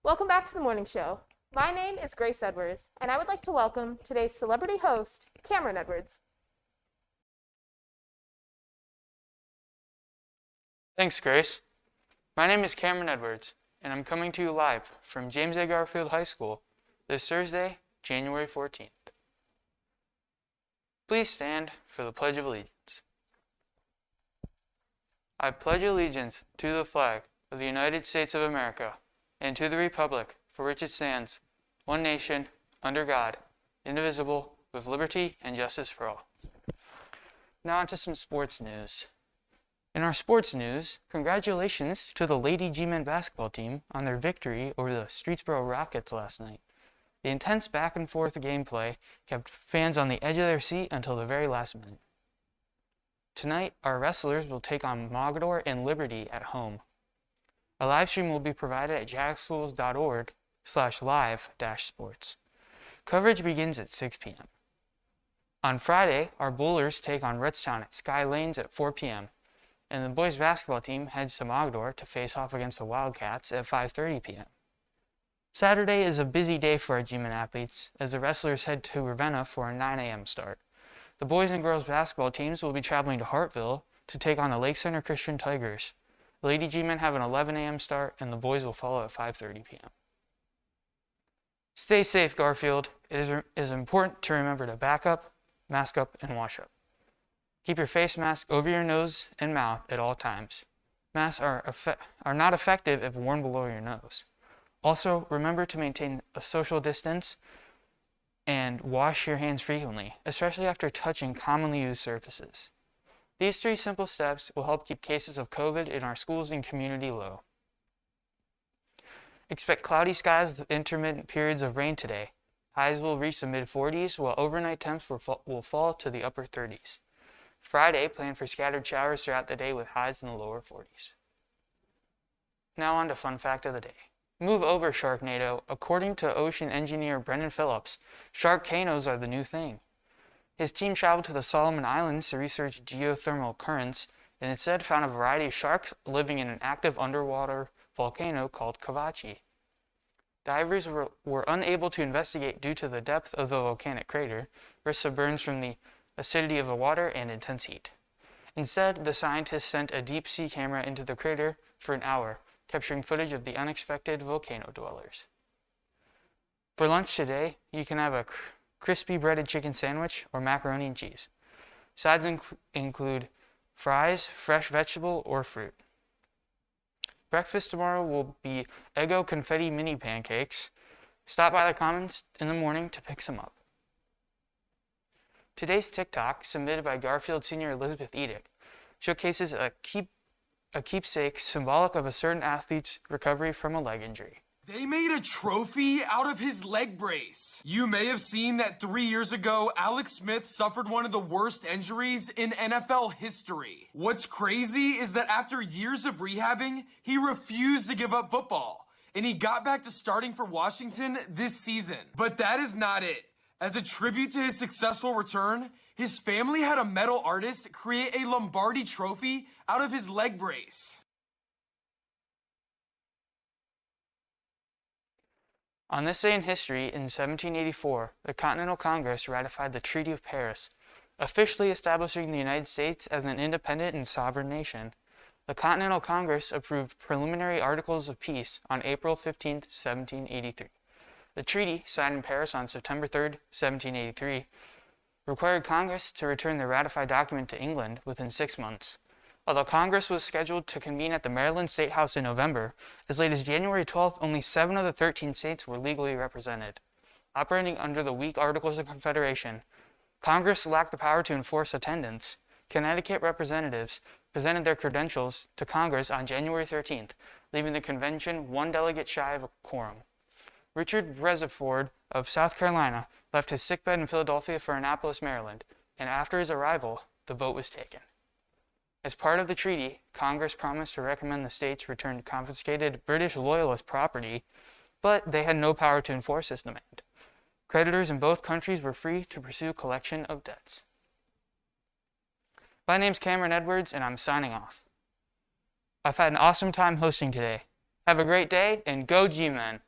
Welcome back to the morning show. My name is Grace Edwards, and I would like to welcome today's celebrity host, Cameron Edwards. Thanks, Grace. My name is Cameron Edwards, and I'm coming to you live from James A. Garfield High School this Thursday, January 14th. Please stand for the Pledge of Allegiance. I pledge allegiance to the flag of the United States of America and to the republic for which it stands, one nation, under God, indivisible, with liberty and justice for all. Now on to some sports news. In our sports news, congratulations to the Lady G-Men basketball team on their victory over the Streetsboro Rockets last night. The intense back-and-forth gameplay kept fans on the edge of their seat until the very last minute. Tonight, our wrestlers will take on Mogador and Liberty at home. A live stream will be provided at jackschools.org/live-sports. Coverage begins at 6 p.m. On Friday, our Bowlers take on Rettstown at Sky Lanes at 4 p.m. and the boys basketball team heads to Mogador to face off against the Wildcats at 5:30 p.m. Saturday is a busy day for our G-Men athletes as the wrestlers head to Ravenna for a 9 a.m. start. The boys and girls basketball teams will be traveling to Hartville to take on the Lake Center Christian Tigers. The Lady G-Men have an 11 a.m. start and the boys will follow at 5:30 p.m. Stay safe, Garfield. It is important to remember to back up, mask up, and wash up. Keep your face mask over your nose and mouth at all times. Masks are not effective if worn below your nose. Also, remember to maintain a social distance and wash your hands frequently, especially after touching commonly used surfaces. These 3 simple steps will help keep cases of COVID in our schools and community low. Expect cloudy skies with intermittent periods of rain today. Highs will reach the mid-40s, while overnight temps will fall to the upper 30s. Friday, plan for scattered showers throughout the day with highs in the lower 40s. Now on to fun fact of the day. Move over, Sharknado. According to ocean engineer Brendan Phillips, sharkcanos are the new thing. His team traveled to the Solomon Islands to research geothermal currents and instead found a variety of sharks living in an active underwater volcano called Kavachi. Divers were unable to investigate due to the depth of the volcanic crater, risks of burns from the acidity of the water, and intense heat. Instead, the scientists sent a deep-sea camera into the crater for an hour, capturing footage of the unexpected volcano dwellers. For lunch today, you can have a crispy breaded chicken sandwich or macaroni and cheese. Sides include fries, fresh vegetable, or fruit. Breakfast tomorrow will be Eggo confetti mini pancakes. Stop by the Commons in the morning to pick some up. Today's TikTok, submitted by Garfield Senior Elizabeth Edick, showcases a keepsake symbolic of a certain athlete's recovery from a leg injury. They made a trophy out of his leg brace. You may have seen that 3 years ago, Alex Smith suffered one of the worst injuries in NFL history. What's crazy is that after years of rehabbing, he refused to give up football, and he got back to starting for Washington this season. But that is not it. As a tribute to his successful return, his family had a metal artist create a Lombardi trophy out of his leg brace. On this day in history, in 1784, the Continental Congress ratified the Treaty of Paris, officially establishing the United States as an independent and sovereign nation. The Continental Congress approved preliminary articles of peace on April 15, 1783. The treaty, signed in Paris on September 3, 1783, required Congress to return the ratified document to England within 6 months. Although Congress was scheduled to convene at the Maryland State House in November, as late as January 12th, only 7 of the 13 states were legally represented. Operating under the weak Articles of Confederation, Congress lacked the power to enforce attendance. Connecticut representatives presented their credentials to Congress on January 13th, leaving the convention 1 delegate shy of a quorum. Richard Reserford of South Carolina left his sickbed in Philadelphia for Annapolis, Maryland, and after his arrival, the vote was taken. As part of the treaty, Congress promised to recommend the states return confiscated British Loyalist property, but they had no power to enforce this demand. Creditors in both countries were free to pursue collection of debts. My name's Cameron Edwards, and I'm signing off. I've had an awesome time hosting today. Have a great day, and go G-Men!